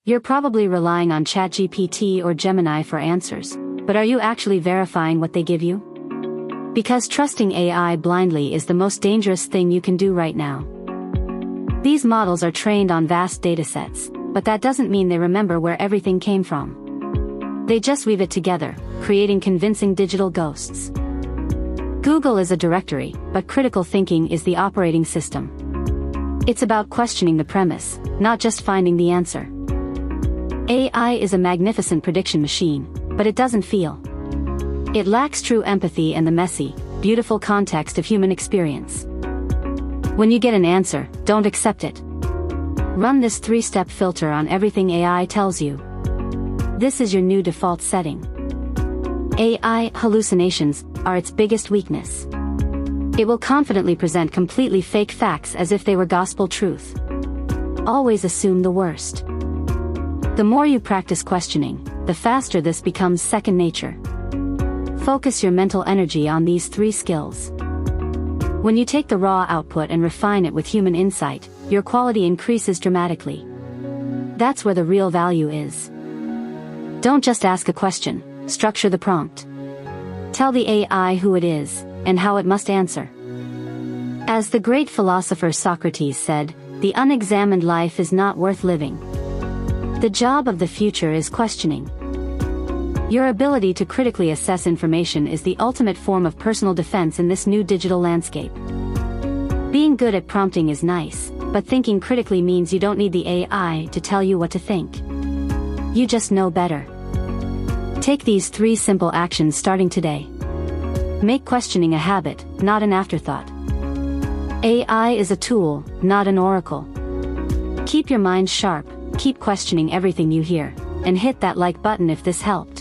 You're probably relying on ChatGPT or Gemini for answers, but are you actually verifying what they give you? Because trusting AI blindly is the most dangerous thing you can do right now. These models are trained on vast datasets, but that doesn't mean they remember where everything came from. They just weave it together, creating convincing digital ghosts. Google is a directory, but critical thinking is the operating system. It's about questioning the premise, not just finding the answer. AI is a magnificent prediction machine, but it doesn't feel. It lacks true empathy and the messy, beautiful context of human experience. When you get an answer, don't accept it. Run this 3-step filter on everything AI tells you. This is your new default setting. AI hallucinations are its biggest weakness. It will confidently present completely fake facts as if they were gospel truth. Always assume the worst. The more you practice questioning, the faster this becomes second nature. Focus your mental energy on these 3 skills. When you take the raw output and refine it with human insight, your quality increases dramatically. That's where the real value is. Don't just ask a question, structure the prompt. Tell the AI who it is, and how it must answer. As the great philosopher Socrates said, the unexamined life is not worth living. The job of the future is questioning. Your ability to critically assess information is the ultimate form of personal defense in this new digital landscape. Being good at prompting is nice, but thinking critically means you don't need the AI to tell you what to think. You just know better. Take these 3 simple actions starting today. Make questioning a habit, not an afterthought. AI is a tool, not an oracle. Keep your mind sharp, keep questioning everything you hear, and hit that like button if this helped.